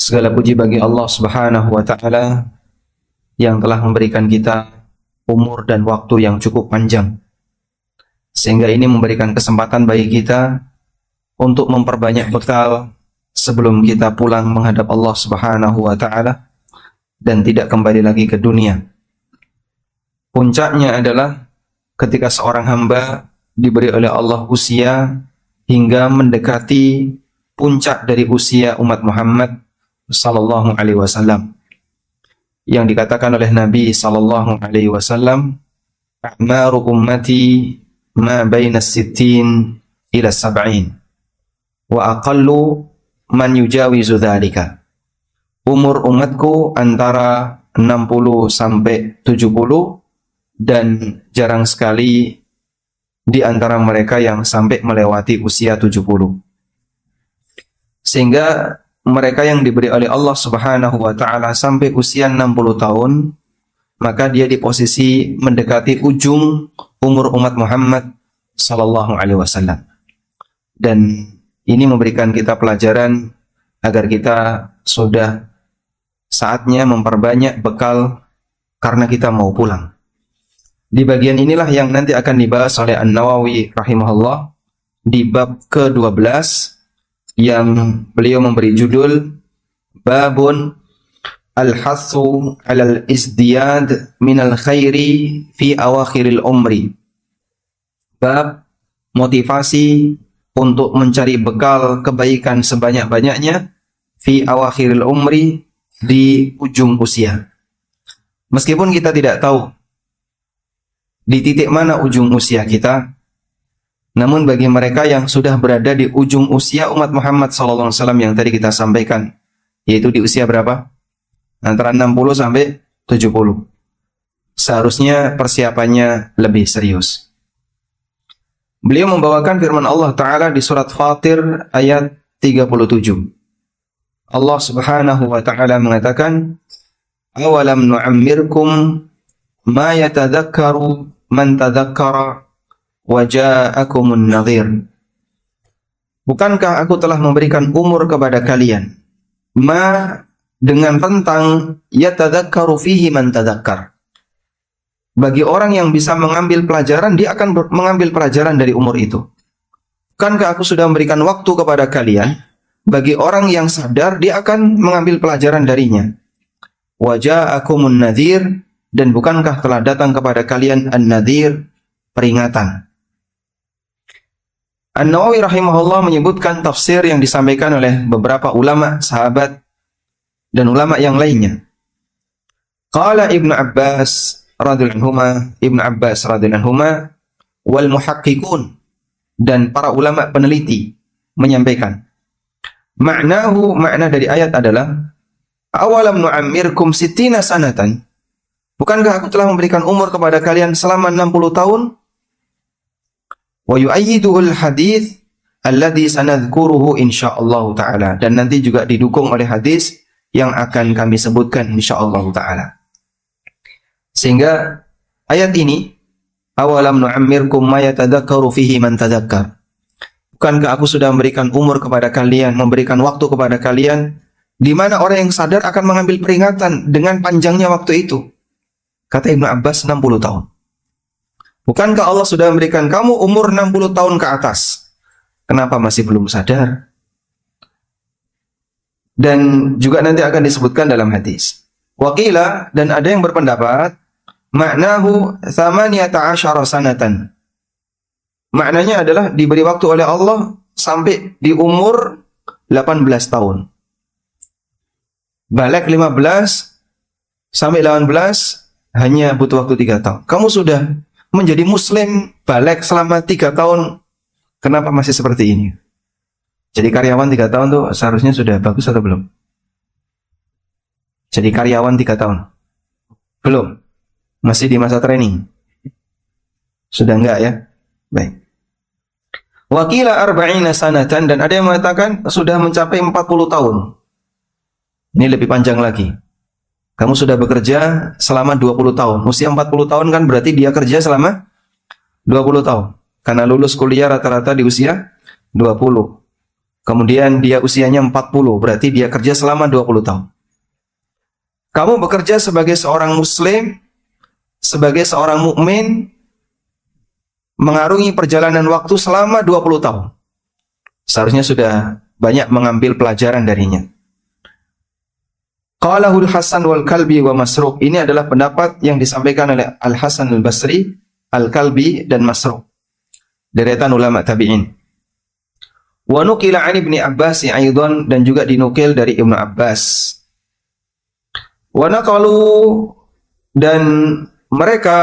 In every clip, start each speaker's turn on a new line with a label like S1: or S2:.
S1: Segala puji bagi Allah Subhanahu wa taala yang telah memberikan kita umur dan waktu yang cukup panjang, sehingga ini memberikan kesempatan bagi kita untuk memperbanyak bekal sebelum kita pulang menghadap Allah Subhanahu wa taala dan tidak kembali lagi ke dunia. Puncaknya adalah ketika seorang hamba diberi oleh Allah usia hingga mendekati puncak dari usia umat Muhammad sallallahu alaihi wasallam, yang dikatakan oleh Nabi sallallahu alaihi wasallam, a'maru ummati ma baina sittin ila sab'in wa aqallu man yujawizu dzalika. Umur umatku antara 60 sampai 70 dan jarang sekali di antara mereka yang sampai melewati usia 70. Sehingga mereka yang diberi oleh Allah Subhanahu wa taala sampai usia 60 tahun, maka dia di posisi mendekati ujung umur umat Muhammad sallallahu alaihi wasallam. Dan ini memberikan kita pelajaran agar kita sudah saatnya memperbanyak bekal karena kita mau pulang. Di bagian inilah yang nanti akan dibahas oleh An-Nawawi rahimahullah di bab ke-12, yang beliau memberi judul Babun Al-Hathu 'alal Izdiyad minal Khairi fi awakhiril umri. Bab motivasi untuk mencari bekal kebaikan sebanyak-banyaknya fi awakhiril umri, di ujung usia. Meskipun kita tidak tahu di titik mana ujung usia kita, namun bagi mereka yang sudah berada di ujung usia umat Muhammad SAW yang tadi kita sampaikan, yaitu di usia berapa? Antara 60 sampai 70. Seharusnya persiapannya lebih serius. Beliau membawakan firman Allah Ta'ala di surat Fatir ayat 37. Allah Subhanahu wa Ta'ala mengatakan, awalam nu'ammirkum ma yatadhakkaru man tadhakkara wa ja'akumun nadhir. Bukankah aku telah memberikan umur kepada kalian, ma dengan rentang yatadhakkaru fihi man tadhakkar. Bagi orang yang bisa mengambil pelajaran, dia akan mengambil pelajaran dari umur itu. Bukankah aku sudah memberikan waktu kepada kalian, bagi orang yang sadar dia akan mengambil pelajaran darinya. Wa ja'akumun nadhir, dan bukankah telah datang kepada kalian an-nadhir, peringatan. An-Nawawi rahimahullah menyebutkan tafsir yang disampaikan oleh beberapa ulama, sahabat, dan ulama yang lainnya. Qala Ibnu Abbas radhiyallahu anhuma wal muhaqqiqun, dan para ulama peneliti menyampaikan, makna dari ayat adalah awalam nu'ammirkum sittina sanatan. Bukankah aku telah memberikan umur kepada kalian selama 60 tahun? Wa yu'ayyiduhul hadits alladhi sanadhkuruhu insyaallah taala, dan nanti juga didukung oleh hadis yang akan kami sebutkan insyaallah taala. Sehingga ayat ini, awalam nu'ammirkum ma yatadhakkaru fihi man tadhakkar. Bukankah aku sudah memberikan umur kepada kalian, memberikan waktu kepada kalian, di mana orang yang sadar akan mengambil peringatan dengan panjangnya waktu itu. Kata Ibnu Abbas, 60 tahun. Bukankah Allah sudah memberikan kamu umur 60 tahun ke atas? Kenapa masih belum sadar? Dan juga nanti akan disebutkan dalam hadis. Waqila, dan ada yang berpendapat, maknahu thamaniyata asyara sanatan. Maknanya adalah diberi waktu oleh Allah sampai di umur 18 tahun. Balik 15 sampai 18 hanya butuh waktu 3 tahun. Kamu sudah menjadi muslim balik selama 3 tahun. Kenapa masih seperti ini? Jadi karyawan 3 tahun tuh seharusnya sudah bagus atau belum? Jadi karyawan 3 tahun? Belum? Masih di masa training? Sudah enggak ya? Baik. Wakila arba'ina sanatan, dan ada yang mengatakan sudah mencapai 40 tahun. Ini lebih panjang lagi. Kamu sudah bekerja selama 20 tahun. Usia 40 tahun kan berarti dia kerja selama 20 tahun. Karena lulus kuliah rata-rata di usia 20. Kemudian dia usianya 40, berarti dia kerja selama 20 tahun. Kamu bekerja sebagai seorang muslim, sebagai seorang mukmin, mengarungi perjalanan waktu selama 20 tahun. Seharusnya sudah banyak mengambil pelajaran darinya. Qalahul Hasan wal Kalbi wa Masruq. Ini adalah pendapat yang disampaikan oleh Al-Hasan al-Basri, Al-Kalbi dan Masruq. Deretan ulama tabi'in. Wa nuqila 'an Ibnu Abbas aidan, dan juga dinukil dari Ibnu Abbas. Wa naqalu, dan mereka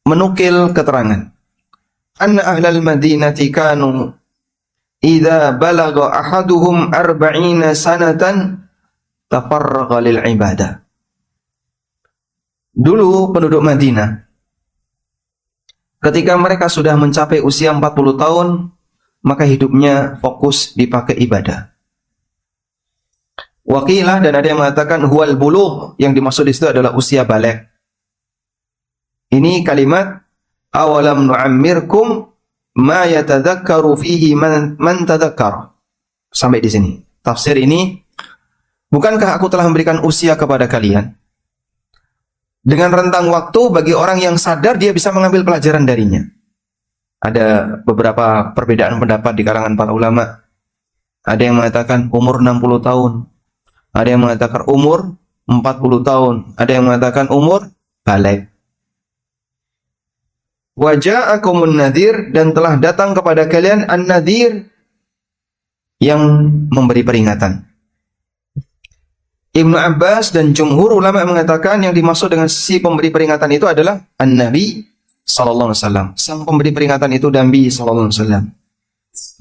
S1: menukil keterangan. Anna ahlal Madinati kanu idza balagha ahaduhum 40 sanatan tafarraqa lil ibadah. Dulu penduduk Madinah, ketika mereka sudah mencapai usia 40 tahun, maka hidupnya fokus dipakai ibadah. Waqilah, dan ada yang mengatakan huwal bulugh, yang dimaksud di situ adalah usia baligh. Ini kalimat awalam nu'ammirkum ma yatadzakkaru fihi man tadzakkar. Sampai di sini. Tafsir ini, bukankah aku telah memberikan usia kepada kalian dengan rentang waktu bagi orang yang sadar dia bisa mengambil pelajaran darinya. Ada beberapa perbedaan pendapat di kalangan para ulama. Ada yang mengatakan umur 60 tahun. Ada yang mengatakan umur 40 tahun. Ada yang mengatakan umur baligh. Wa ja'akumun nadhir, dan telah datang kepada kalian an-nadhir, yang memberi peringatan. Ibnu Abbas dan jumhur ulama mengatakan yang dimaksud dengan si pemberi peringatan itu adalah An-Nabi sallallahu alaihi wasallam. Sang pemberi peringatan itu Nabi sallallahu alaihi wasallam.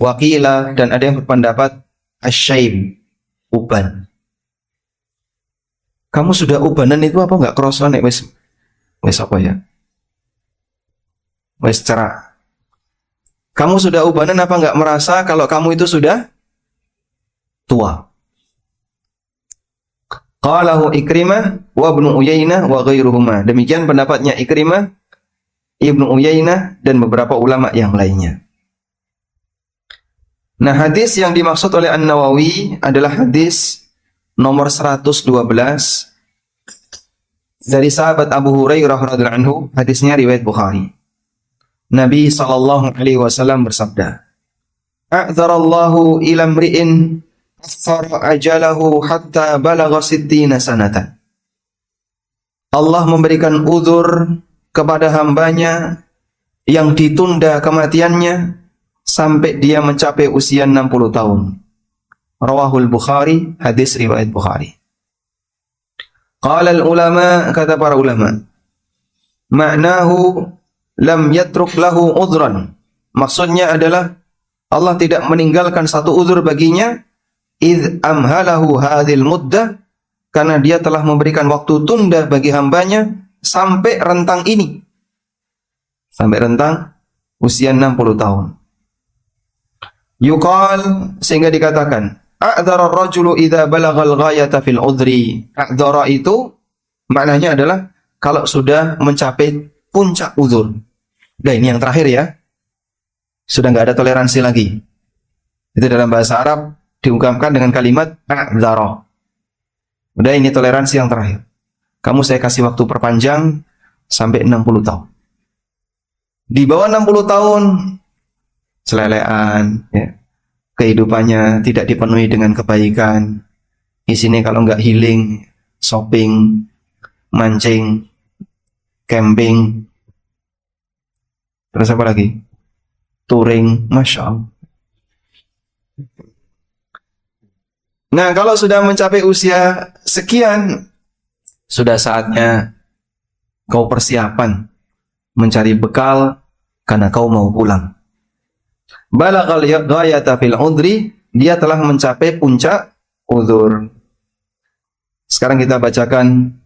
S1: Waqila, dan ada yang berpendapat asy-syaib, uban. Kamu sudah ubanan itu apa enggak kerasa nek wis apa ya? Wis cerak. Kamu sudah ubanan apa enggak merasa kalau kamu itu sudah tua? Qalahu Ikrimah wa Ibnu Uyainah wa ghairuhuma. Demikian pendapatnya Ikrimah, Ibnu Uyainah, dan beberapa ulama yang lainnya. Nah, hadis yang dimaksud oleh An-Nawawi adalah hadis nomor 112 dari sahabat Abu Hurairah radhiyallahu anhu. Hadisnya riwayat Bukhari. Nabi sallallahu alaihi wasallam bersabda, "A'dzarallahu ila mri'in athara ajalahu hatta balagha 60 sanatan." Allah memberikan uzur kepada hambanya yang ditunda kematiannya sampai dia mencapai usia 60 tahun. Rawahul Bukhari, hadis riwayat Bukhari. Qala al-ulama, kata para ulama, ma'nahu lam yatruk lahu udhran. Maksudnya adalah Allah tidak meninggalkan satu uzur baginya, id amhalahu hadhil muddah, karena dia telah memberikan waktu tunda bagi hambanya sampai rentang ini, sampai rentang usia 60 tahun. Yuqal, sehingga dikatakan a'dzara ar-rajulu idza balagal ghayata fil udhri. A'dzara itu maknanya adalah kalau sudah mencapai puncak uzur. Udah, ini yang terakhir ya. Sudah enggak ada toleransi lagi. Itu dalam bahasa Arab diungkapkan dengan kalimat a'dzara. Udah, ini toleransi yang terakhir. Kamu saya kasih waktu perpanjang sampai 60 tahun. Di bawah 60 tahun selelean, ya. Kehidupannya tidak dipenuhi dengan kebaikan. Isinya kalau enggak healing, shopping, mancing, camping, terus apa lagi? Touring, Masya Allah. Nah, kalau sudah mencapai usia sekian, sudah saatnya kau persiapan mencari bekal karena kau mau pulang. Balaghal ghayata fil udhri, dia telah mencapai puncak uzur. Sekarang kita bacakan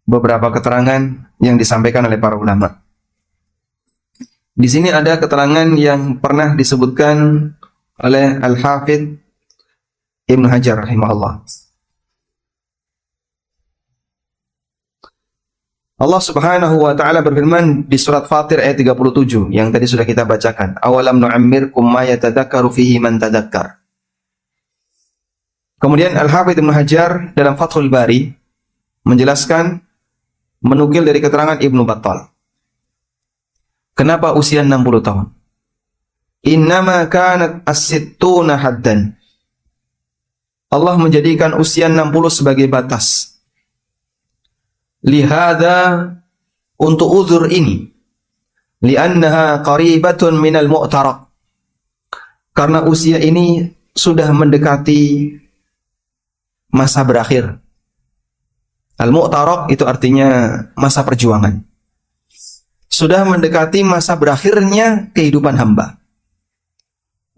S1: beberapa keterangan yang disampaikan oleh para ulama. Di sini ada keterangan yang pernah disebutkan oleh Al-Hafidh Ibnu Hajar rahimahullah. Allah Subhanahu wa taala berfirman di surat Fatir ayat 37 yang tadi sudah kita bacakan. Awalam nu'ammirkum ma yatadzakkaru fihi man tadzakkar. Kemudian Al-Hafidz Ibnu Hajar dalam Fathul Bari menjelaskan, menukil dari keterangan Ibnu Battal. Kenapa usia 60 tahun? Innama kanat as-sittuna haddan. Allah menjadikan usia 60 sebagai batas. Lihada, untuk uzur ini. Li'annaha qaribatun minal mu'taraq. Karena usia ini sudah mendekati masa berakhir. Al-mu'taraq itu artinya masa perjuangan. Sudah mendekati masa berakhirnya kehidupan hamba.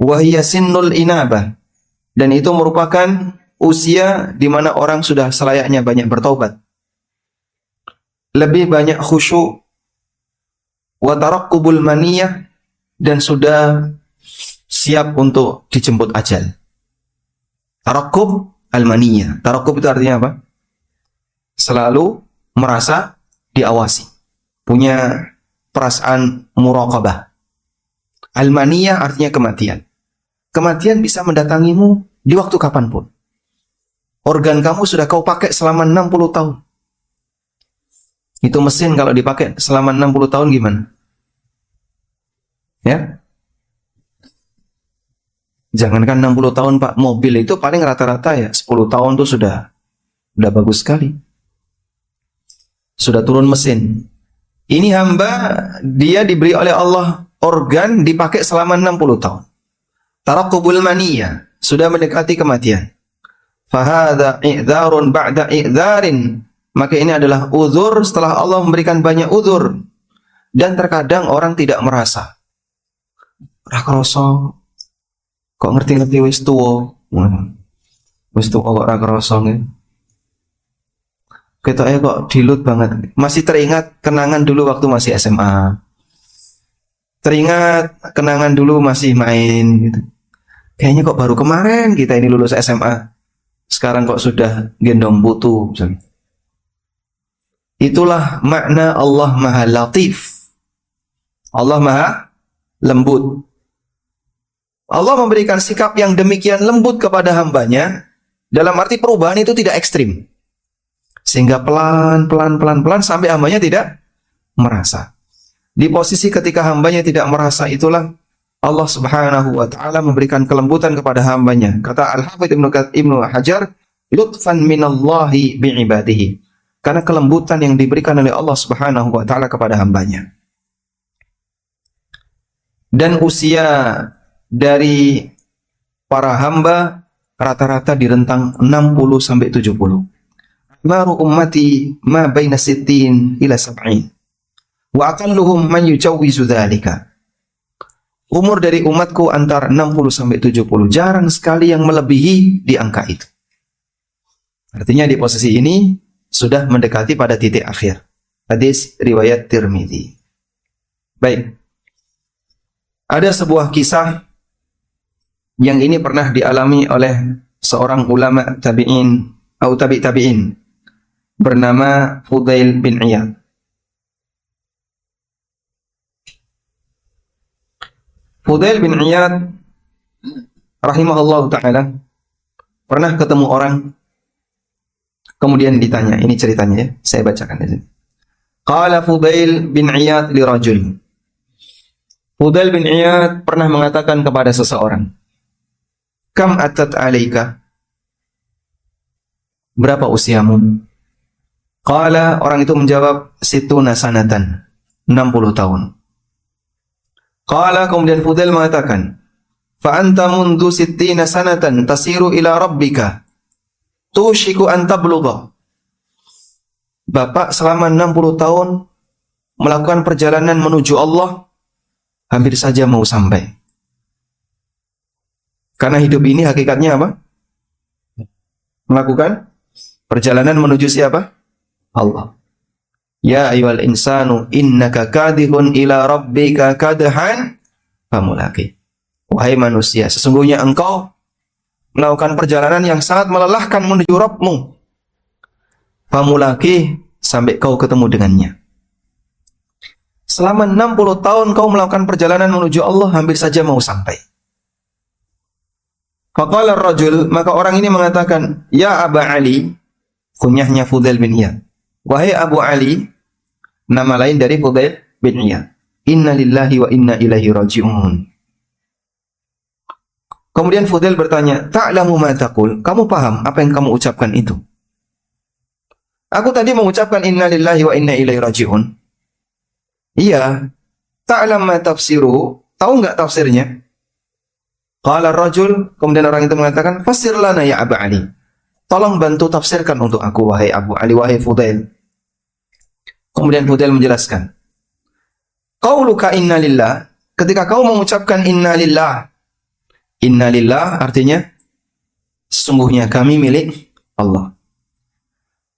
S1: Wa hiya sinnul inabah. Dan itu merupakan usia di mana orang sudah selayaknya banyak bertaubat. Lebih banyak khusyuk, wa taraqqubul maniyah, dan sudah siap untuk dijemput ajal. Taraqqub al-maniyah. Taraqqub itu artinya apa? Selalu merasa diawasi. Punya perasaan muraqabah. Al-maniyah artinya kematian. Kematian bisa mendatangimu di waktu kapanpun. Organ kamu sudah kau pakai selama 60 tahun. Itu mesin kalau dipakai selama 60 tahun gimana? Ya? Jangankan 60 tahun Pak, mobil itu paling rata-rata ya 10 tahun tuh sudah bagus sekali. Sudah turun mesin. Ini hamba, dia diberi oleh Allah organ dipakai selama 60 tahun. Taraqqubul maniyah, sudah mendekati kematian. Fahadha i'dzarun ba'da i'dzarin. Maka ini adalah uzur setelah Allah memberikan banyak uzur. Dan terkadang orang tidak merasa. Ra kroso. Kok ngerti-ngerti wis tuwa. Wis tuwa kok ra kroso nggih. Ketoknya kok dilut banget. Masih teringat kenangan dulu waktu masih SMA. Teringat kenangan dulu masih main gitu. Kayaknya kok baru kemarin kita ini lulus SMA. Sekarang kok sudah gendong putu misalnya. Itulah makna Allah Maha Latif. Allah Maha Lembut. Allah memberikan sikap yang demikian lembut kepada hambanya. Dalam arti perubahan itu tidak ekstrim. Sehingga pelan sampai hambanya tidak merasa. Di posisi ketika hambanya tidak merasa itulah Allah Subhanahu wa ta'ala memberikan kelembutan kepada hambanya. Kata Al-Hafidz Ibnu Hajar, lutfan minallahi bi'ibadihi. Karena kelembutan yang diberikan oleh Allah Subhanahu wa ta'ala kepada hambanya. Dan usia dari para hamba rata-rata di rentang 60 sampai 70. Maru ummati ma baina 60 ila 70. Wa aqalluhum man yujawwizu dzalika. Umur dari umatku antara 60 sampai 70. Jarang sekali yang melebihi di angka itu. Artinya di posisi ini sudah mendekati pada titik akhir. Hadis riwayat Tirmidzi. Baik. Ada sebuah kisah yang ini pernah dialami oleh seorang ulama tabi'in atau tabi'in bernama Fudail bin Iyad. Fudail bin Iyad rahimahullah ta'ala pernah ketemu orang, kemudian ditanya, ini ceritanya ya, saya bacakan di sini. Qala Fudail bin Iyad li rajul. Fudail bin Iyad pernah mengatakan kepada seseorang, kam atat alaika? Berapa usiamu? Qala, orang itu menjawab, situna sanatan, 60 tahun. Qala, kemudian Fudail mengatakan, fa anta mundu sittina sanatan tasiru ila rabbika tushiku an tablugha. Bapak selama 60 tahun melakukan perjalanan menuju Allah, hampir saja mau sampai. Karena hidup ini hakikatnya apa? Melakukan perjalanan menuju siapa? Allah. Ya ayyuhal insanu innaka kadihun ila rabbika kadhan famulaqi. Wahai manusia, sesungguhnya engkau melakukan perjalanan yang sangat melelahkan menuju Rabbmu. Famulaqi, sampai kau ketemu dengannya. Selama 60 tahun kau melakukan perjalanan menuju Allah, hampir saja mau sampai. Faqala ar-rajul, maka orang ini mengatakan, "Ya Aba Ali," kunyahnya Fudail bin Iyad. "Wahai Abu Ali," nama lain dari Fudail bin Iyad. "Inna lillahi wa inna ilaihi raji'un." Kemudian Fudail bertanya, "Ta'lamu ma taqul?" Kamu paham apa yang kamu ucapkan itu? Aku tadi mengucapkan inna lillahi wa inna ilaihi raji'un. Iya. Ta'lam ma tafsiru? Tahu enggak tafsirnya? Qala ar-rajul, kemudian orang itu mengatakan, "Fasir lana ya Aba Ali." Tolong bantu tafsirkan untuk aku, wahai Abu Ali, wahai Fudail. Kemudian Fudail menjelaskan, "Qauluka inna lillah," ketika kau mengucapkan inna lillah. Inna lillah artinya sesungguhnya kami milik Allah.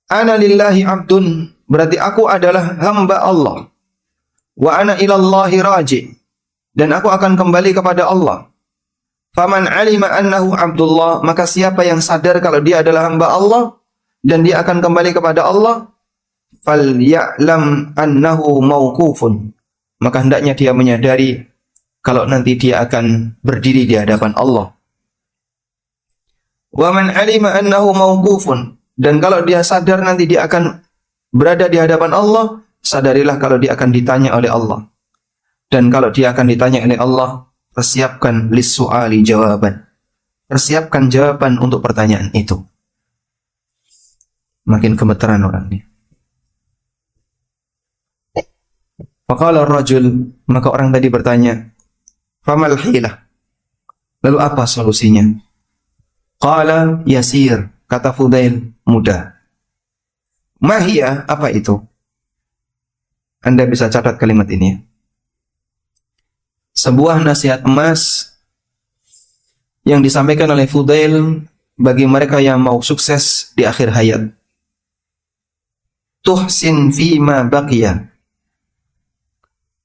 S1: Ana lillahi abdun, berarti aku adalah hamba Allah. Wa ana ilallahi raji, dan aku akan kembali kepada Allah. Faman alima annahu abdullah, maka siapa yang sadar kalau dia adalah hamba Allah dan dia akan kembali kepada Allah, falya'lam annahu mauqufun, maka hendaknya dia menyadari kalau nanti dia akan berdiri di hadapan Allah. Wa man alima annahu mauqufun, dan kalau dia sadar nanti dia akan berada di hadapan Allah, sadarilah kalau dia akan ditanya oleh Allah. Dan kalau dia akan ditanya oleh Allah, persiapkan lis-su'ali jawaban. Persiapkan jawaban untuk pertanyaan itu. Makin gemeteran orang ini. Faqala ar-rajul, maka orang tadi bertanya, "Famal hilah?" Lalu apa solusinya? Qala yasir, kata Fudail, mudah. Mahia, apa itu? Anda bisa catat kalimat ini. Sebuah nasihat emas yang disampaikan oleh Fudail bagi mereka yang mau sukses di akhir hayat. Tuhsin fima baqiya,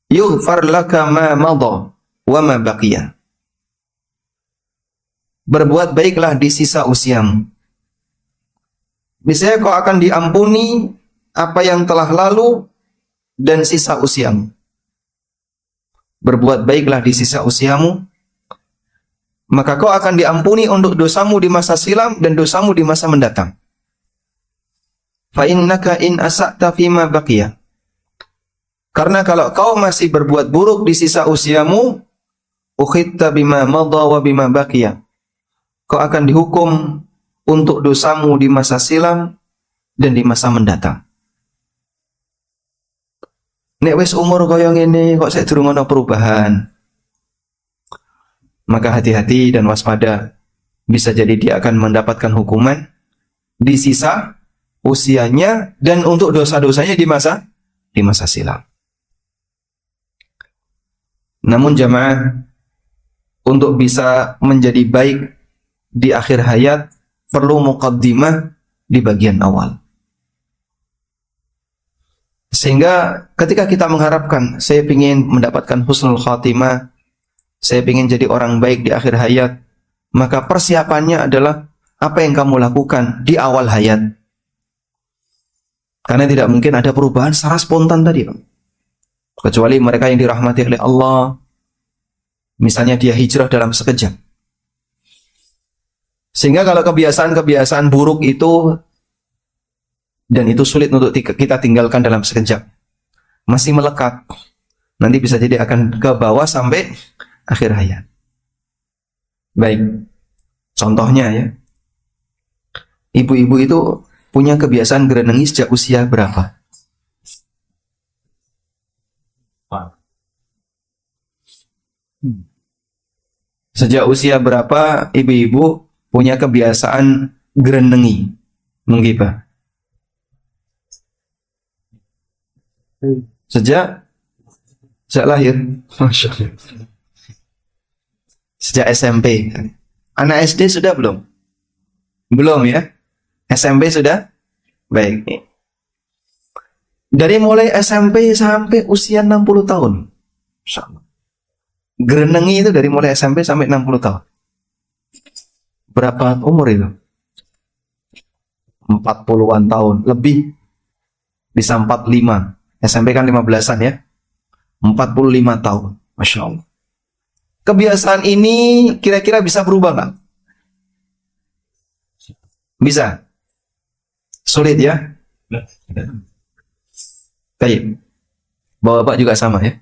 S1: yughfar laka ma madha wa ma baqiya. Berbuat baiklah di sisa usiamu. Niscaya kau akan diampuni apa yang telah lalu dan sisa usiamu. Berbuat baiklah di sisa usiamu, maka kau akan diampuni untuk dosamu di masa silam dan dosamu di masa mendatang. Fa innaka in asa'ta fima baqiya. Karena kalau kau masih berbuat buruk di sisa usiamu, ukhitta bima madha wa bima baqiya. Kau akan dihukum untuk dosamu di masa silam dan di masa mendatang. Nek wis umur kaya ngene kok sik durung ana perubahan. Maka hati-hati dan waspada. Bisa jadi dia akan mendapatkan hukuman di sisa usianya dan untuk dosa-dosanya di masa silam. Namun jamaah, untuk bisa menjadi baik di akhir hayat perlu muqaddimah di bagian awal. Sehingga ketika kita mengharapkan, saya ingin mendapatkan husnul khatimah, saya ingin jadi orang baik di akhir hayat, maka persiapannya adalah apa yang kamu lakukan di awal hayat. Karena tidak mungkin ada perubahan secara spontan tadi, Pak. Kecuali mereka yang dirahmati oleh Allah. Misalnya dia hijrah dalam sekejap. Sehingga kalau kebiasaan-kebiasaan buruk itu, dan itu sulit untuk kita tinggalkan dalam sekejap, masih melekat, nanti bisa jadi akan ke bawah sampai akhir hayat. Baik, contohnya ya, ibu-ibu itu punya kebiasaan gerenengi sejak usia berapa? Sejak usia berapa ibu-ibu punya kebiasaan gerenengi, menggibah? Sejak lahir. Masya Allah. Sejak SMP. Anak SD sudah belum? Belum ya? SMP sudah? Baik. Dari mulai SMP sampai usia 60 tahun. Gerenengi itu dari mulai SMP sampai 60 tahun. Berapa umur itu? 40-an tahun. Lebih. Bisa 45. SMP kan 15-an ya. 45 tahun. Masya Allah. Kebiasaan ini kira-kira bisa berubah nggak? Bisa? Sulit ya? Baik. Bapak juga sama ya?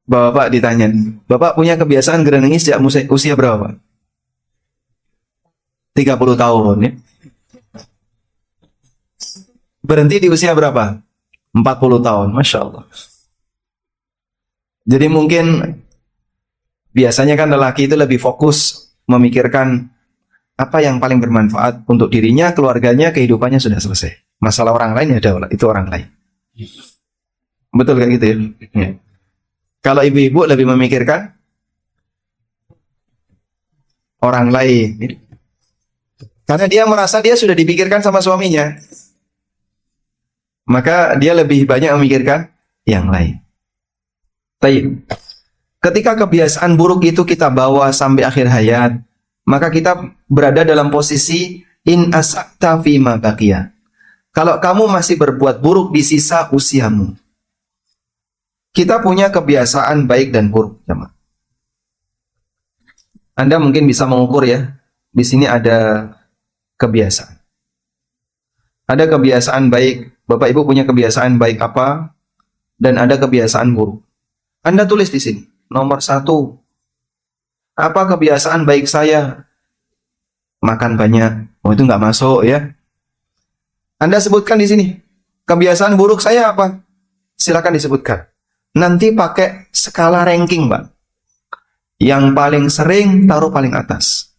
S1: Bapak ditanya, Bapak punya kebiasaan gerenengi sejak usia berapa, Pak? 30 tahun ya. Berhenti di usia berapa? 40 tahun, Masya Allah. Jadi mungkin biasanya kan lelaki itu lebih fokus memikirkan apa yang paling bermanfaat untuk dirinya, keluarganya, kehidupannya sudah selesai. Masalah orang lain ya udah, itu orang lain. Betul kan gitu ya? Ya. Kalau ibu-ibu lebih memikirkan orang lain. Karena dia merasa dia sudah dipikirkan sama suaminya. Maka dia lebih banyak memikirkan yang lain. Baik. Ketika kebiasaan buruk itu kita bawa sampai akhir hayat, maka kita berada dalam posisi in asakta fima baqiya. Kalau kamu masih berbuat buruk di sisa usiamu. Kita punya kebiasaan baik dan buruk, jemaah. Anda mungkin bisa mengukur ya. Di sini ada kebiasaan. Ada kebiasaan baik. Bapak Ibu punya kebiasaan baik apa? Dan ada kebiasaan buruk. Anda tulis di sini. Nomor 1. Apa kebiasaan baik saya? Makan banyak. Oh, itu nggak masuk ya. Anda sebutkan di sini. Kebiasaan buruk saya apa? Silakan disebutkan. Nanti pakai skala ranking, Pak. Yang paling sering taruh paling atas.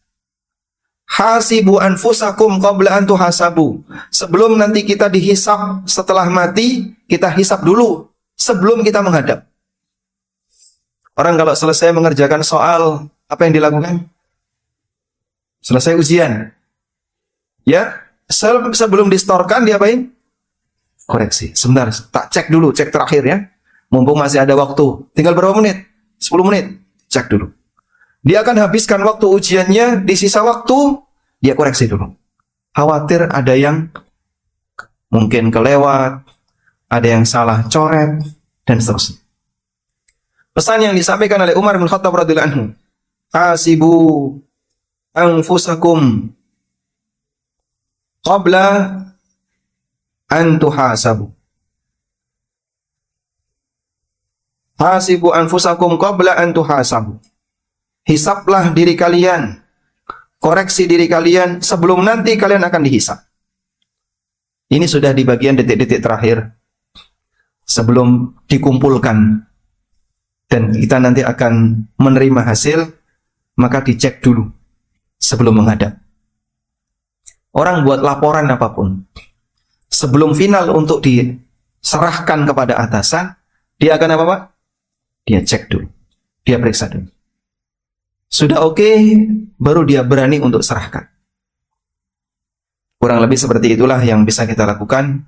S1: Hasibu anfusakum qabla an tuhasabu. Sebelum nanti kita dihisab setelah mati, kita hisab dulu sebelum kita menghadap. Orang kalau selesai mengerjakan soal, apa yang dilakukan? Selesai ujian. Ya, sebelum distorkan diapain? Koreksi. Sebentar, tak cek dulu, cek terakhir ya. Mumpung masih ada waktu. Tinggal berapa menit? 10 menit. Cek dulu. Dia akan habiskan waktu ujiannya, di sisa waktu, dia koreksi dulu. Khawatir ada yang mungkin kelewat, ada yang salah coret, dan seterusnya. Pesan yang disampaikan oleh Umar bin Khattab radhiyallahu anhu. Hasibu anfusakum qabla an tuhasabu. Hasibu anfusakum qabla an tuhasabu. Hisablah diri kalian, koreksi diri kalian sebelum nanti kalian akan dihisab. Ini sudah di bagian detik-detik terakhir sebelum dikumpulkan dan kita nanti akan menerima hasil, maka dicek dulu sebelum menghadap. Orang buat laporan apapun, sebelum final untuk diserahkan kepada atasan, dia akan apa, Pak? Dia cek dulu, dia periksa dulu. Sudah oke, baru dia berani untuk serahkan. Kurang lebih seperti itulah yang bisa kita lakukan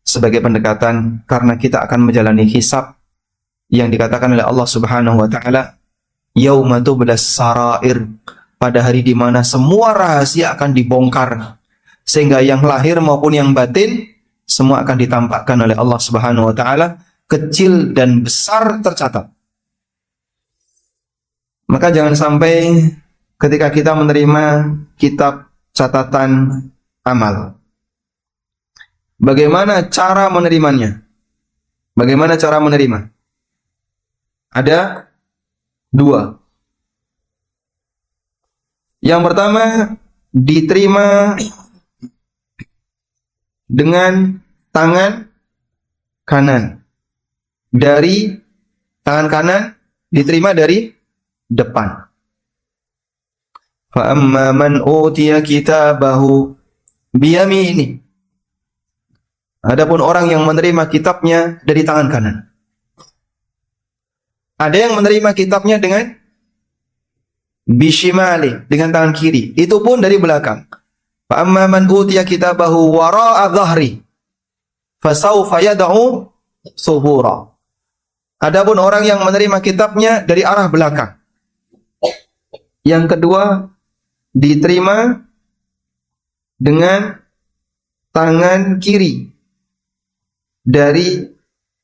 S1: sebagai pendekatan karena kita akan menjalani hisab yang dikatakan oleh Allah Subhanahu wa taala, yauma tublas sarair, pada hari di mana semua rahasia akan dibongkar sehingga yang lahir maupun yang batin semua akan ditampakkan oleh Allah Subhanahu wa taala, kecil dan besar tercatat. Maka jangan sampai ketika kita menerima kitab catatan amal, bagaimana cara menerimanya? Bagaimana cara menerima? Ada 2. Yang pertama, diterima dengan tangan kanan. Dari tangan kanan diterima dari depan. Fa amma man utiya kitabahu biyamini. Adapun orang yang menerima kitabnya dari tangan kanan. Ada yang menerima kitabnya dengan bishimali, dengan tangan kiri. Itu pun dari belakang. Fa amma man utiya kitabahu wara'a dhahri fasawfa yad'u subura. Adapun orang yang menerima kitabnya dari arah belakang. Yang kedua, diterima dengan tangan kiri dari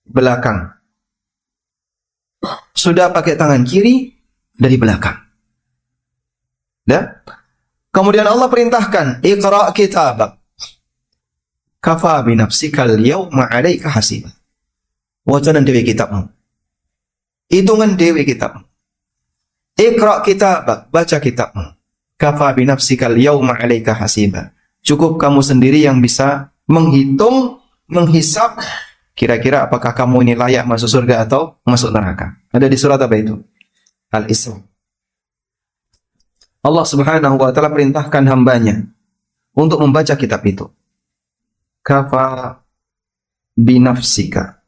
S1: belakang. Sudah pakai tangan kiri dari belakang. Ya? Kemudian Allah perintahkan, Iqra' kitabak. Kafa binafsikal yawma 'alaika hasiba. Wacanan dewe kitabmu. Hitungan dewe kitabmu. Iqra' kitabak, baca kitabmu. Kafa binafsikal yawma 'alaika hasiba. Cukup kamu sendiri yang bisa menghitung, menghisap kira-kira apakah kamu ini layak masuk surga atau masuk neraka. Ada di surat apa itu? Al-Isra. Allah Subhanahu wa taala perintahkan hambanya untuk membaca kitab itu. Kafa binafsika.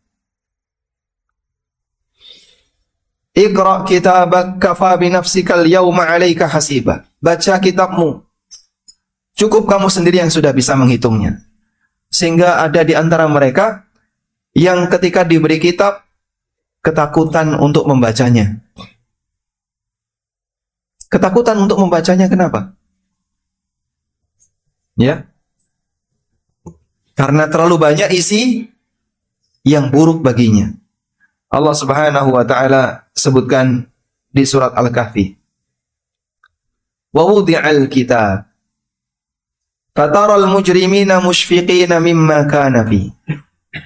S1: Iqra' kitabak kafa binafsika al-yawma 'alaika hasiba. Baca kitabmu. Cukup kamu sendiri yang sudah bisa menghitungnya. Sehingga ada di antara mereka yang ketika diberi kitab ketakutan untuk membacanya. Ketakutan untuk membacanya kenapa? Ya. Karena terlalu banyak isi yang buruk baginya. Allah Subhanahu wa taala sebutkan di surat Al-Kahfi. Wa wudi'al kitab fataral mujrimina mushfiqina mimma kana fi.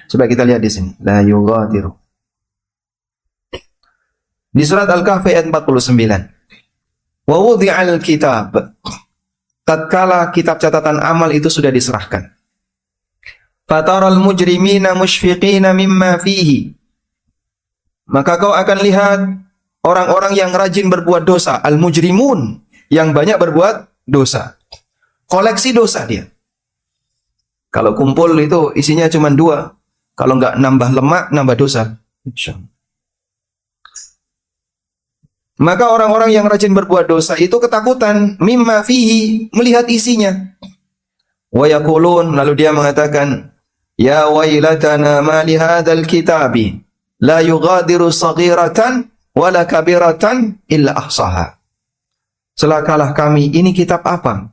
S1: Coba kita lihat di sini. La yughadiru. Di surat Al-Kahfi ayat 49. Wa wudi'al kitab. Tatkala kitab catatan amal itu sudah diserahkan. Fataral mujrimina mushfiqina mimma fihi. Maka kau akan lihat orang-orang yang rajin berbuat dosa, al-mujrimun, yang banyak berbuat dosa. Koleksi dosa dia. Kalau kumpul itu isinya cuma 2. Kalau enggak nambah lemak, nambah dosa. Maka orang-orang yang rajin berbuat dosa itu ketakutan mimma fihi, melihat isinya. Wa yaqulun, lalu dia mengatakan, ya wailatana ma li hadzal kitabi la yughadiru saghiratan wala kabiratan illa ahsaha. Celakalah kami, ini kitab apa?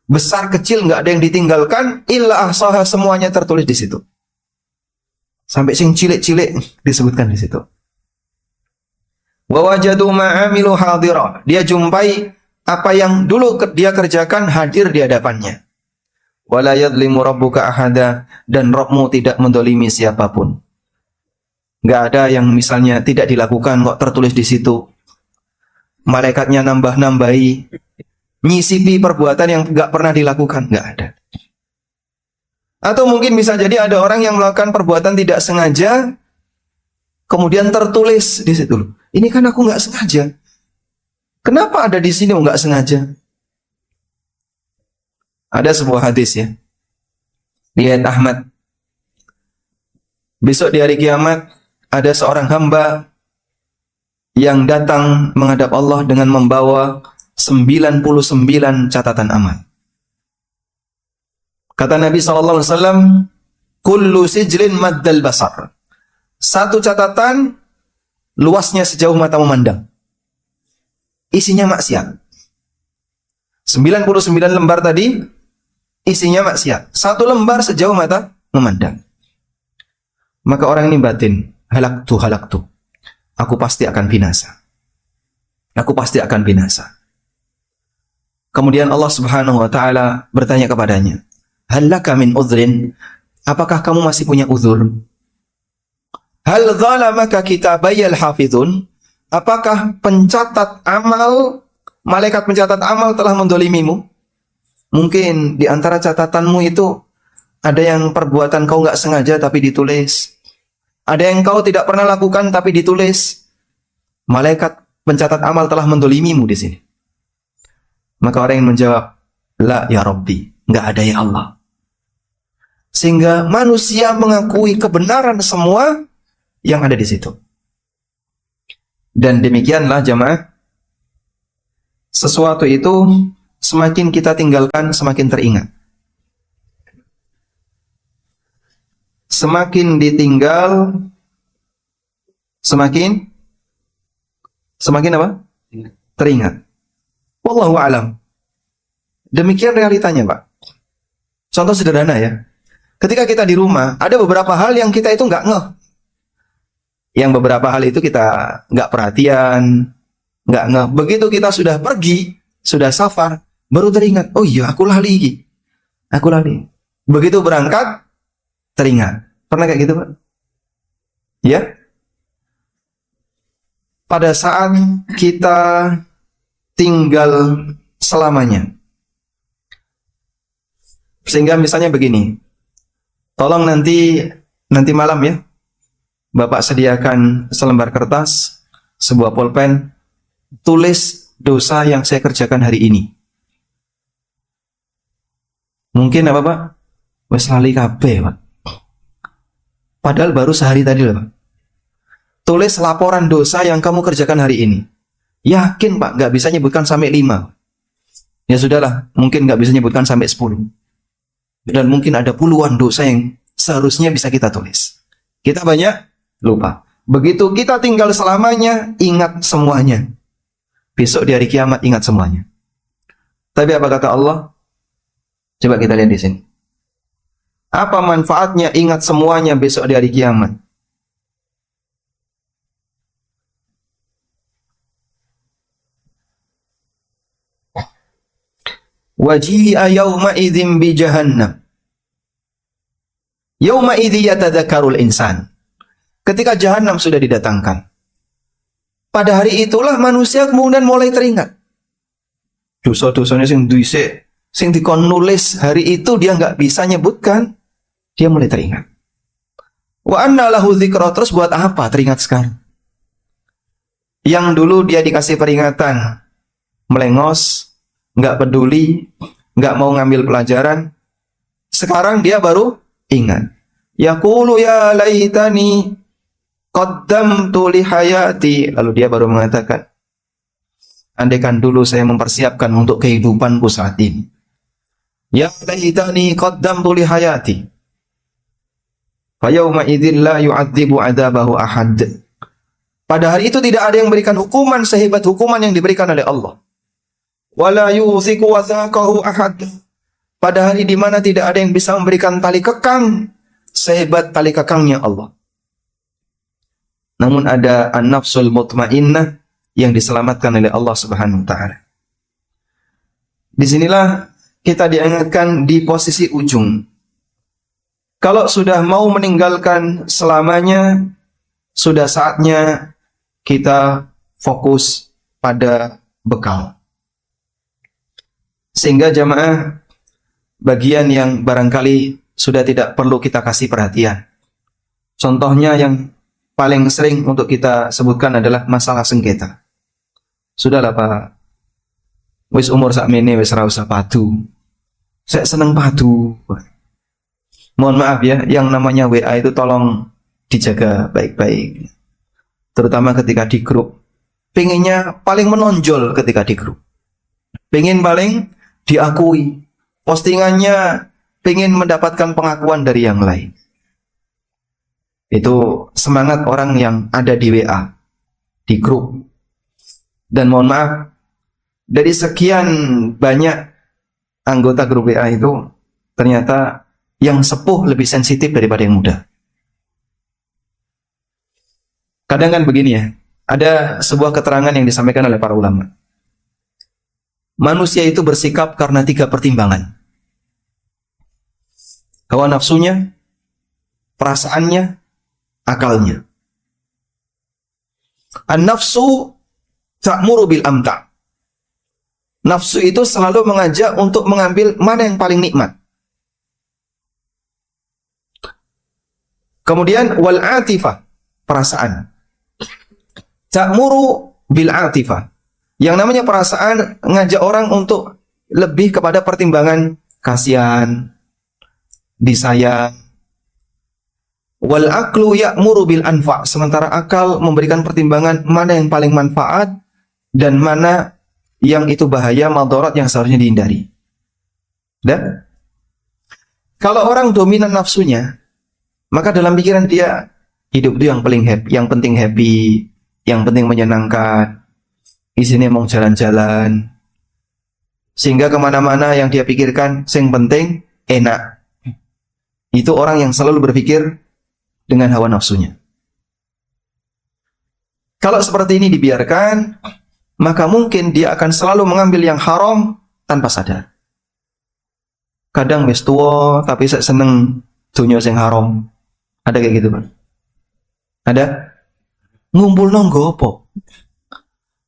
S1: Besar kecil enggak ada yang ditinggalkan, illa ahsaha, semuanya tertulis di situ. Sampai sing cilik-cilik disebutkan di situ. Wa wajadu ma'amilu hadira. Dia jumpai apa yang dulu dia kerjakan hadir di hadapannya. Wala yadlimu rabbuka ahada, dan Rabbmu tidak mendolimi siapapun. Enggak ada yang misalnya tidak dilakukan kok tertulis di situ. Malaikatnya nambah-nambahi, nyisipi perbuatan yang enggak pernah dilakukan, enggak ada. Atau mungkin bisa jadi ada orang yang melakukan perbuatan tidak sengaja, kemudian tertulis di situ. Ini kan aku nggak sengaja. Kenapa ada di sini nggak sengaja? Ada sebuah hadis ya. Riwayat Ahmad. Besok di hari kiamat ada seorang hamba yang datang menghadap Allah dengan membawa 99 catatan amal. Kata Nabi SAW, kullu sijlin maddal basar. Satu catatan luasnya sejauh mata memandang. Isinya maksiat. 99 lembar tadi isinya maksiat. Satu lembar sejauh mata memandang. Maka orang ini batin, halaktu. Aku pasti akan binasa. Aku pasti akan binasa. Kemudian Allah Subhanahu wa taala bertanya kepadanya, hal laka min udhrin? Apakah kamu masih punya uzur? Hal zalamaka kitabayal hafidhun? Apakah pencatat amal, malaikat pencatat amal telah mendolimimu? Mungkin di antara catatanmu itu ada yang perbuatan kau nggak sengaja tapi ditulis. Ada yang kau tidak pernah lakukan tapi ditulis. Malaikat pencatat amal telah mendolimimu di sini. Maka orang yang menjawab, la ya Rabbi, nggak ada ya Allah. Sehingga manusia mengakui kebenaran semua yang ada di situ. Dan demikianlah jamaah, sesuatu itu semakin kita tinggalkan semakin teringat. Semakin ditinggal semakin apa? Teringat. Wallahu a'lam. Demikian realitanya, Pak. Contoh sederhana ya. Ketika kita di rumah, ada beberapa hal yang kita itu nggak ngeh. Yang beberapa hal itu kita nggak perhatian, nggak ngeh. Begitu kita sudah pergi, sudah safar, baru teringat, oh iya aku lali iki. Aku lali. Begitu berangkat, teringat. Pernah kayak gitu, Pak? Ya? Pada saat kita tinggal selamanya. Sehingga misalnya begini, tolong nanti malam ya, Bapak sediakan selembar kertas, sebuah pulpen, tulis dosa yang saya kerjakan hari ini. Mungkin apa, Pak? Wes lali kabeh, Pak. Padahal baru sehari tadi loh, Pak. Tulis laporan dosa yang kamu kerjakan hari ini. Yakin, Pak, nggak bisa nyebutkan sampai 5. Ya sudahlah, mungkin nggak bisa nyebutkan sampai 10. Dan mungkin ada puluhan dosa yang seharusnya bisa kita tulis. Kita banyak lupa. Begitu kita tinggal selamanya, ingat semuanya. Besok di hari kiamat ingat semuanya. Tapi apa kata Allah? Coba kita lihat di sini. Apa manfaatnya ingat semuanya besok di hari kiamat? Waji'a yawma idzin bi jahannam. Yawma idzi yatadzakarul insan. Ketika jahannam sudah didatangkan. Pada hari itulah manusia kemudian mulai teringat. Dosa-dosanya sing dhisik, sing dikon nulis hari itu dia nggak bisa nyebutkan, dia mulai teringat. Wa anna lahu dzikra, terus buat apa teringat sekarang? Yang dulu dia dikasih peringatan, melengos, nggak peduli, nggak mau ngambil pelajaran. Sekarang dia baru ingat. Yaqulu ya laitani qaddamtu li hayati. Lalu dia baru mengatakan, andaikan dulu saya mempersiapkan untuk kehidupanku saat ini. Ya laitani qaddamtu li hayati. Fa yauma idzin la yu'adzibu 'adzabahu ahad. Pada hari itu tidak ada yang memberikan hukuman sehebat hukuman yang diberikan oleh Allah. Wala yusiku wathaqahu ahad. Pada hari di mana tidak ada yang bisa memberikan tali kekang sehebat tali kekangnya Allah. Namun ada an-nafsul mutmainnah yang diselamatkan oleh Allah Subhanahu wa taala. Disinilah kita diingatkan di posisi ujung. Kalau sudah mau meninggalkan selamanya, sudah saatnya kita fokus pada bekal. Sehingga jamaah, bagian yang barangkali sudah tidak perlu kita kasih perhatian. Contohnya yang paling sering untuk kita sebutkan adalah masalah sengketa. Sudahlah Pak, wis umur sakmene wis ora usah padu. Saya seneng padu. Mohon maaf ya, yang namanya WA itu tolong dijaga baik-baik. Terutama ketika di grup. Pengennya paling menonjol ketika di grup. Pengen paling diakui. Postingannya pengen mendapatkan pengakuan dari yang lain. Itu semangat orang yang ada di WA, di grup. Dan mohon maaf, dari sekian banyak anggota grup WA itu, ternyata yang sepuh lebih sensitif daripada yang muda. Kadang kan begini ya, ada sebuah keterangan yang disampaikan oleh para ulama. Manusia itu bersikap karena 3 pertimbangan. Hawa nafsunya, perasaannya, akalnya. An-nafsu ta'muru bil amta'. Nafsu itu selalu mengajak untuk mengambil mana yang paling nikmat. Kemudian wal atifah, perasaan. Ta'muru bil atifah. Yang namanya perasaan ngajak orang untuk lebih kepada pertimbangan kasihan, disayang. Wal aqlu ya'muru bil anfa'. Sementara akal memberikan pertimbangan mana yang paling manfaat dan mana yang itu bahaya, madarat yang seharusnya dihindari. Dan kalau orang dominan nafsunya, maka dalam pikiran dia hidup itu yang paling happy, yang penting happy, yang penting menyenangkan. Isinya mau jalan-jalan. Sehingga kemana-mana yang dia pikirkan, yang penting enak. Itu orang yang selalu berpikir dengan hawa nafsunya. Kalau seperti ini dibiarkan, maka mungkin dia akan selalu mengambil yang haram tanpa sadar. Kadang wis tuwa tapi sak seneng dunya sing haram. Ada kayak gitu, Pak? Ada? Ngumpul nonggo apa?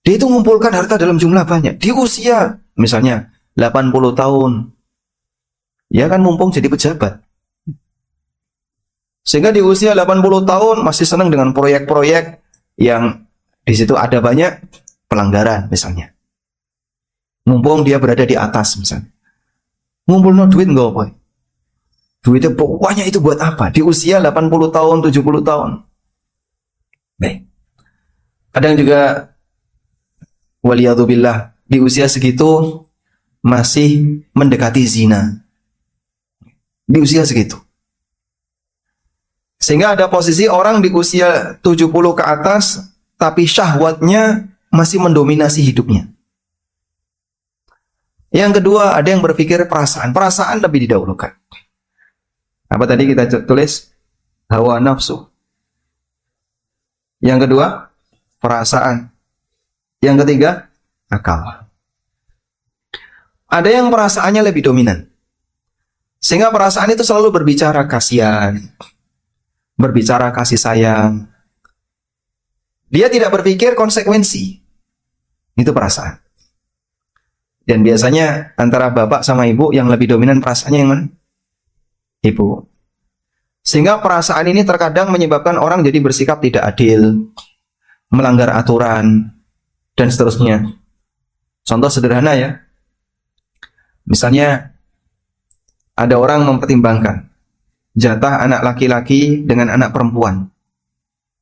S1: Dia itu mengumpulkan harta dalam jumlah banyak. Di usia misalnya 80 tahun. Ya kan mumpung jadi pejabat. Sehingga di usia 80 tahun masih senang dengan proyek-proyek yang di situ ada banyak pelanggaran misalnya. Mumpung dia berada di atas misalnya. Ngumpul no duit enggak apa? Duitnya banyak itu buat apa? Di usia 80 tahun, 70 tahun. Baik. Kadang juga waliyadzubillah di usia segitu masih mendekati zina. Di usia segitu. Sehingga ada posisi orang di usia 70 ke atas tapi syahwatnya masih mendominasi hidupnya. Yang kedua, ada yang berpikir perasaan. Perasaan lebih didahulukan. Apa tadi kita tulis? Hawa nafsu. Yang kedua, perasaan. Yang ketiga, akal. Ada yang perasaannya lebih dominan. Sehingga perasaan itu selalu berbicara kasihan, berbicara kasih sayang. Dia tidak berpikir konsekuensi. Itu perasaan. Dan biasanya antara bapak sama ibu yang lebih dominan perasaannya yang mana? Ibu. Sehingga perasaan ini terkadang menyebabkan orang jadi bersikap tidak adil, melanggar aturan, dan seterusnya. Contoh sederhana ya. Misalnya ada orang mempertimbangkan jatah anak laki-laki dengan anak perempuan.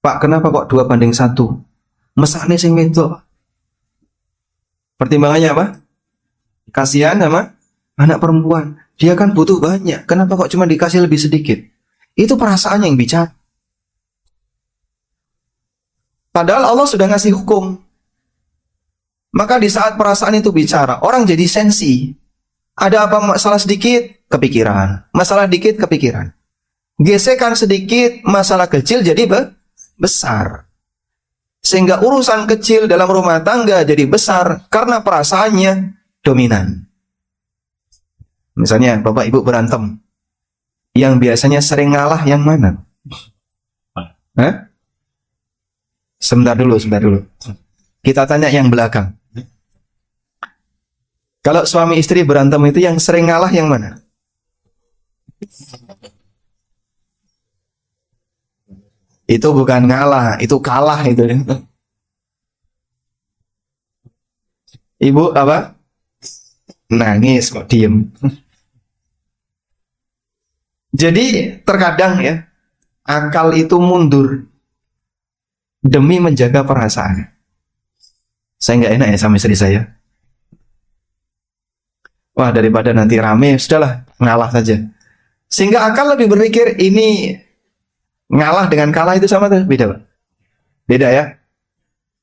S1: Pak, kenapa kok 2:1? Mesakne sing wedok. Pertimbangannya apa? Kasihan sama anak perempuan. Dia kan butuh banyak. Kenapa kok cuma dikasih lebih sedikit? Itu perasaannya yang bicara. Padahal Allah sudah ngasih hukum. Maka di saat perasaan itu bicara, orang jadi sensi. Ada apa masalah sedikit, kepikiran. Masalah dikit, kepikiran. Gesekan sedikit, masalah kecil jadi besar. Sehingga urusan kecil dalam rumah tangga jadi besar karena perasaannya dominan. Misalnya bapak ibu berantem, yang biasanya sering ngalah yang mana? Hah? Sebentar dulu. Kita tanya yang belakang. Kalau suami istri berantem itu yang sering ngalah yang mana? Itu bukan ngalah, itu kalah itu. Ibu apa? Nangis kok diem. Jadi terkadang ya, akal itu mundur demi menjaga perasaan. Saya nggak enak ya sama istri saya. Wah, daripada nanti rame, sudahlah, ngalah saja. Sehingga akal lebih berpikir, ini ngalah dengan kalah itu sama tuh, beda Pak? Beda ya?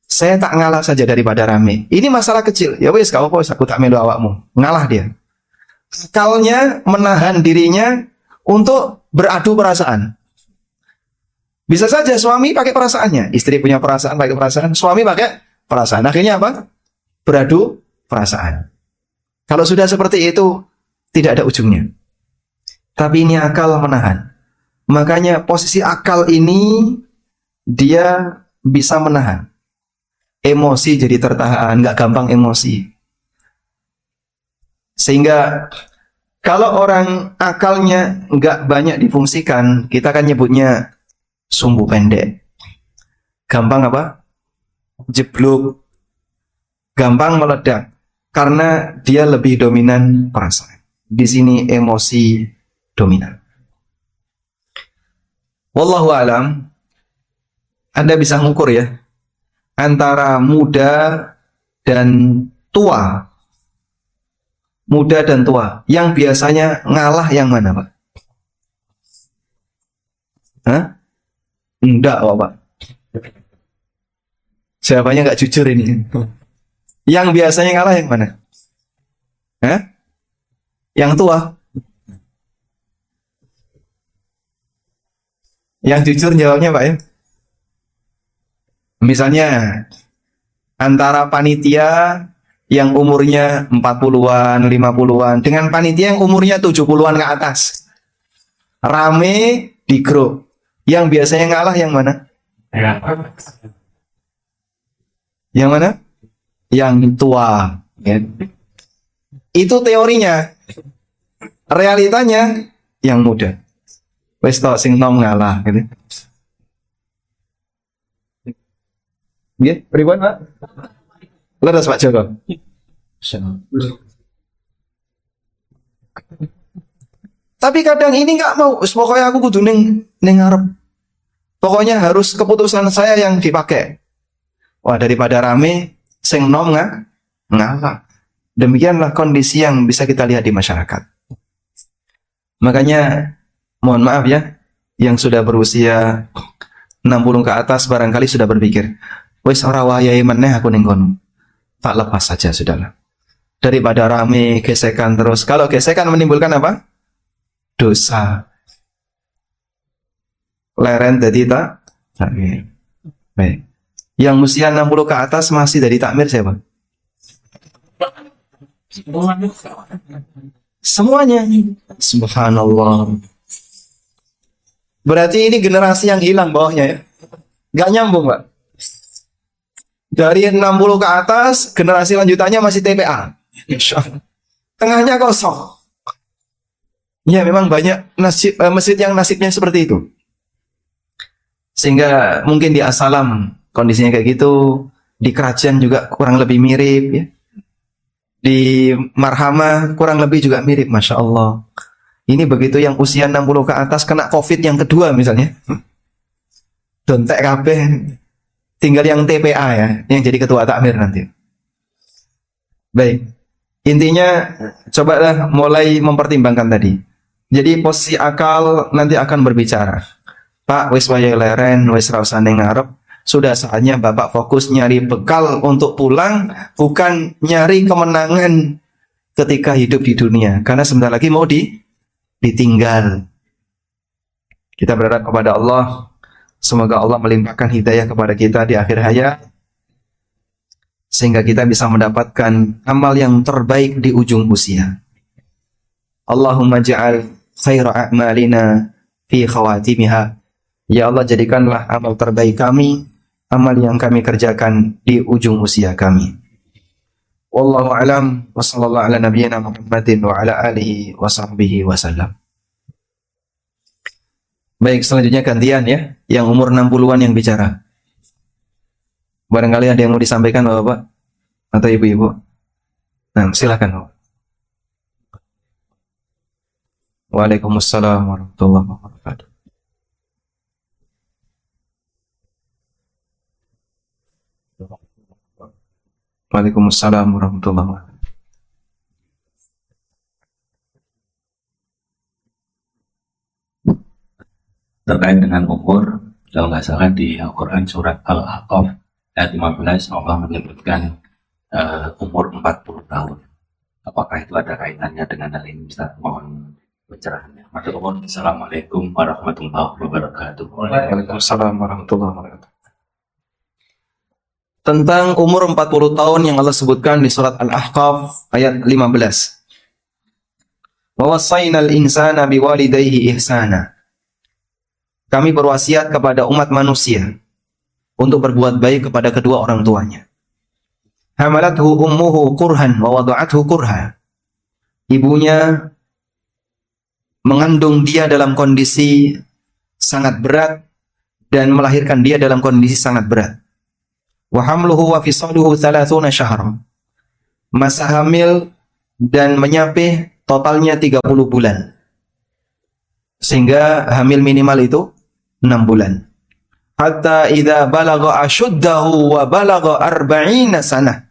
S1: Saya tak ngalah saja daripada rame. Ini masalah kecil. Ya wis, kau aku tak melu awakmu. Ngalah dia. Akalnya menahan dirinya untuk beradu perasaan. Bisa saja suami pakai perasaannya, istri punya perasaan pakai perasaan, suami pakai perasaan. Akhirnya apa? Beradu perasaan. Kalau sudah seperti itu, tidak ada ujungnya. Tapi ini akal menahan. Makanya posisi akal ini dia bisa menahan. Emosi jadi tertahan, nggak gampang emosi. Sehingga kalau orang akalnya nggak banyak difungsikan, kita kan nyebutnya sumbu pendek. Gampang apa? Jeblok. Gampang meledak. Karena dia lebih dominan perasaan. Di sini emosi dominan. Wallahu alam. Anda bisa ngukur ya. Antara muda dan tua. Muda dan tua. Yang biasanya ngalah yang mana Pak? Hah? Enggak Pak. Jawabannya nggak jujur ini. Yang biasanya ngalah yang mana? Hah? Yang tua. Yang jujur jawabnya Pak ya. Misalnya antara panitia yang umurnya 40-an, 50-an dengan panitia yang umurnya 70-an ke atas. Rame di grup. Yang biasanya ngalah yang mana? Yang mana? Yang tua. Ya. Itu teorinya. Realitanya yang muda. Wes tok sing nom ngalah gitu. Nggih, pripun, Pak? Leres Pak Joko. Tapi kadang ini nggak mau, pokoknya aku kudu ning ngarep. Pokoknya harus keputusan saya yang dipakai. Wah, daripada rame sing nom ngalah. Demikianlah kondisi yang bisa kita lihat di masyarakat. Makanya mohon maaf ya, yang sudah berusia 60 ke atas barangkali sudah berpikir, wis ora wayahe meneh aku ning kono. Tak lepas saja sudahlah. Daripada rame gesekan terus. Kalau gesekan menimbulkan apa? Dosa. Leren jadi takmir. Baik. Yang usia 60 ke atas masih dari takmir siapa? Semuanya. Subhanallah. Berarti ini generasi yang hilang bawahnya ya. Gak nyambung, Pak. Dari 60 ke atas, generasi lanjutannya masih TPA. Tengahnya kosong. Ya memang banyak masjid yang nasibnya seperti itu. Sehingga mungkin di Asalam kondisinya kayak gitu. Di Kerajaan juga kurang lebih mirip ya. Di Marhamah kurang lebih juga mirip, Masya Allah. Ini begitu yang usia 60 ke atas kena COVID yang kedua misalnya. Dontek kabeh. Tinggal yang TPA ya, yang jadi ketua takmir nanti. Baik. Intinya cobalah mulai mempertimbangkan tadi. Jadi posisi akal nanti akan berbicara. Pak, wis wayahe leren, wis ra usah ning ngarep. Sudah saatnya Bapak fokus nyari bekal untuk pulang, bukan nyari kemenangan ketika hidup di dunia. Karena sebentar lagi mau ditinggal. Kita berharap kepada Allah, semoga Allah melimpahkan hidayah kepada kita di akhir hayat, sehingga kita bisa mendapatkan amal yang terbaik di ujung usia. Allahumma ja'al khaira a'malina fi khawatimiha. Ya Allah, jadikanlah amal terbaik kami, amal yang kami kerjakan di ujung usia kami. Wallahu a'lam wa sallallahu ala nabiyyina Muhammadin wa ala alihi wa sahbihi wasallam. Baik, selanjutnya gantian ya, yang umur 60-an yang bicara. Barangkali ada yang mau disampaikan Bapak atau Ibu-ibu. Nah, silakan Bapak. Waalaikumsalam warahmatullahi wabarakatuh. Waalaikumsalam warahmatullahi wabarakatuh.
S2: Terkait dengan umur, kalau nggak salah di Al-Quran surat Al-Ahqaf ayat 15 Allah menyebutkan umur 40 tahun. Apakah itu ada kaitannya dengan hal ini, Ustaz? Mohon pencerahannya. Assalamualaikum warahmatullahi wabarakatuh.
S1: Waalaikumsalam warahmatullahi wabarakatuh. Tentang umur 40 tahun yang Allah sebutkan di surat Al-Ahqaf ayat 15. Wa wassaynal insana biwalidayhi ihsana. Kami berwasiat kepada umat manusia untuk berbuat baik kepada kedua orang tuanya. Hamalathu ummuhu kurhan wa wada'athu kurha. Ibunya mengandung dia dalam kondisi sangat berat dan melahirkan dia dalam kondisi sangat berat. Wa hamluhu wa fisaluhu 30 syahra. Masa hamil dan menyapih totalnya 30 bulan. Sehingga hamil minimal itu 6 bulan. Hatta idza balagha ashuddahu wa balagha 40 sanah.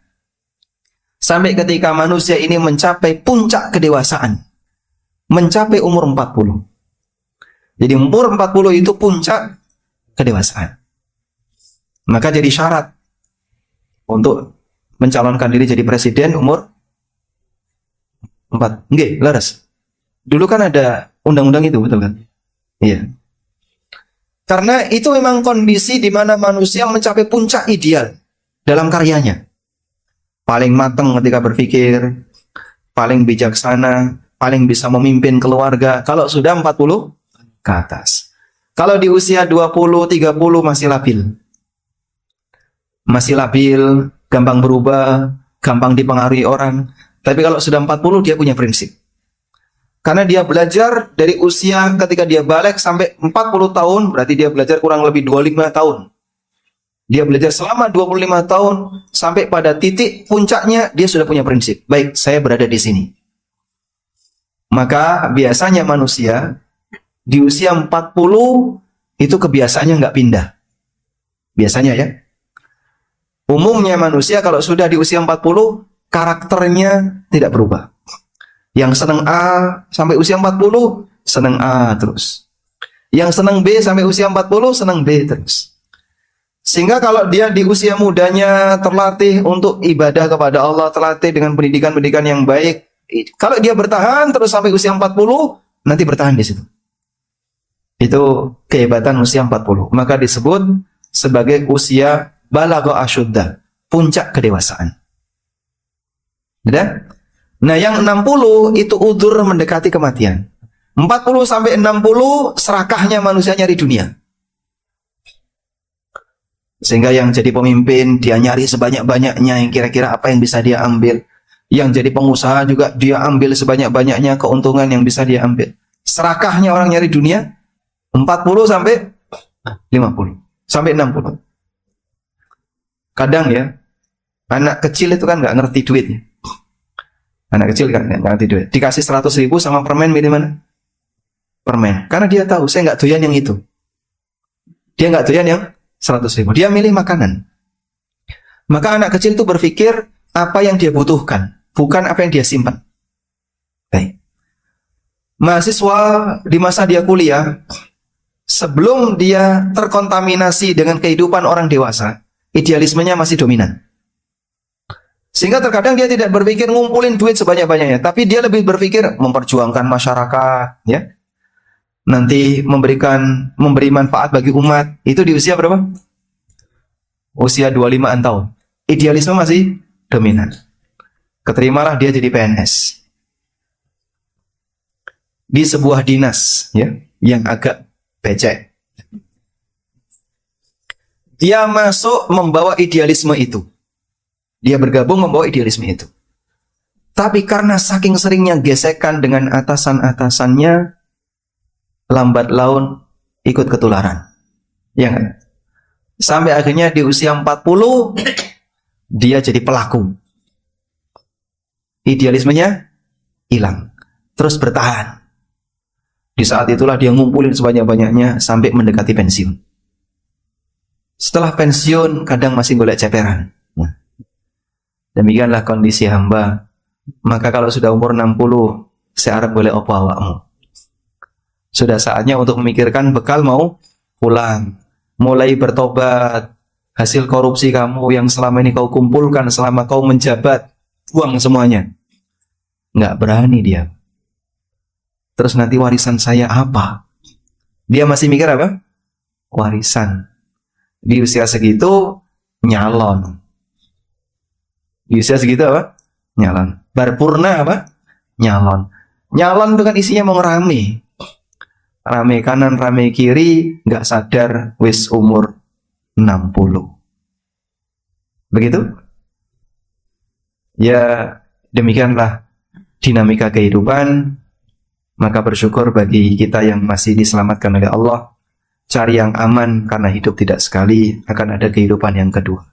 S1: Sampai ketika manusia ini mencapai puncak kedewasaan. Mencapai umur 40. Jadi umur 40 itu puncak kedewasaan. Maka jadi syarat untuk mencalonkan diri jadi presiden umur 4. Nggih, leres. Dulu kan ada undang-undang itu, betul kan? Iya. Karena itu memang kondisi di mana manusia mencapai puncak ideal dalam karyanya. paling matang ketika berpikir, paling bijaksana, paling bisa memimpin keluarga. Kalau sudah 40 ke atas. Kalau di usia 20, 30 masih labil. Masih labil, gampang berubah, gampang dipengaruhi orang. Tapi kalau sudah 40 dia punya prinsip. Karena dia belajar dari usia ketika dia balik sampai 40 tahun, berarti dia belajar kurang lebih 25 tahun. Dia belajar selama 25 tahun, sampai pada titik puncaknya dia sudah punya prinsip. Baik, saya berada di sini. Maka biasanya manusia di usia 40 itu kebiasaannya nggak pindah. Biasanya ya. Umumnya manusia kalau sudah di usia 40, karakternya tidak berubah. Yang senang A sampai usia 40, senang A terus. Yang senang B sampai usia 40, senang B terus. Sehingga kalau dia di usia mudanya terlatih untuk ibadah kepada Allah, terlatih dengan pendidikan-pendidikan yang baik, kalau dia bertahan terus sampai usia 40, nanti bertahan di situ. Itu kehebatan usia 40. Maka disebut sebagai usia balagha asyudda, puncak kedewasaan. Sudah? Nah, yang 60 itu udzur mendekati kematian. 40 sampai 60 serakahnya manusia nyari dunia. Sehingga yang jadi pemimpin dia nyari sebanyak-banyaknya yang kira-kira apa yang bisa dia ambil. Yang jadi pengusaha juga dia ambil sebanyak-banyaknya keuntungan yang bisa dia ambil. Serakahnya orang nyari dunia 40 sampai 50 sampai 60. Kadang ya anak kecil itu kan nggak ngerti duitnya. Anak kecil kan nggak ngerti duit. Dikasih 100.000 sama permen milih mana? Permen. Karena dia tahu saya nggak doyan yang itu. Dia nggak doyan yang 100.000. Dia milih makanan. Maka anak kecil itu berpikir apa yang dia butuhkan, bukan apa yang dia simpan. Baik. Mahasiswa di masa dia kuliah, sebelum dia terkontaminasi dengan kehidupan orang dewasa, idealismenya masih dominan. Sehingga terkadang dia tidak berpikir ngumpulin duit sebanyak-banyaknya, tapi dia lebih berpikir memperjuangkan masyarakat, ya. Nanti memberi manfaat bagi umat. Itu di usia berapa? Usia 25-an tahun. Idealisme masih dominan. Keterimalah dia jadi PNS. Di sebuah dinas, ya, yang agak becek. Dia masuk membawa idealisme itu. Dia bergabung membawa idealisme itu. Tapi karena saking seringnya gesekan dengan atasan-atasannya, lambat laun ikut ketularan. Ya kan? Sampai akhirnya di usia 40, dia jadi pelaku. Idealismenya hilang. Terus bertahan. Di saat itulah dia ngumpulin sebanyak-banyaknya sampai mendekati pensiun. Setelah pensiun, kadang masih golek ceperan. Demikianlah kondisi hamba. Maka kalau sudah umur 60, saya harap boleh opo awakmu. Sudah saatnya untuk memikirkan bekal mau pulang. Mulai bertobat. Hasil korupsi kamu yang selama ini kau kumpulkan selama kau menjabat, buang semuanya. Nggak berani dia. Terus nanti warisan saya apa? Dia masih mikir apa? Warisan. Di usia segitu, nyalon. Di usia segitu apa? Nyalon. Barpurna apa? Nyalon. Nyalon itu kan isinya mau rame. Rame kanan, rame kiri, nggak sadar wis umur 60. Begitu? Ya, demikianlah dinamika kehidupan. Maka bersyukur bagi kita yang masih diselamatkan oleh Allah. Cari yang aman karena hidup tidak sekali, akan ada kehidupan yang kedua.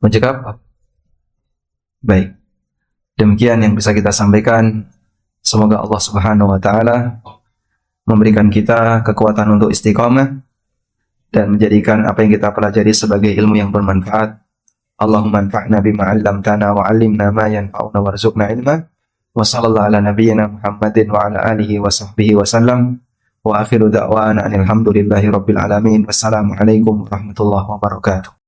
S1: Mencegah? Baik. Demikian yang bisa kita sampaikan. Semoga Allah Subhanahu wa taala memberikan kita kekuatan untuk istiqamah dan menjadikan apa yang kita pelajari sebagai ilmu yang bermanfaat. Allahumma anfa'na bima 'allamtana wa 'allimna ma yanfa'una warzuqna ilma. Wa sallallahu ala nabiyyina Muhammadin wa ala alihi wa sahbihi wa sallam. Wa akhiru da'wana alhamdulillahi rabbil alamin. Wassalamu alaikum warahmatullahi wabarakatuh.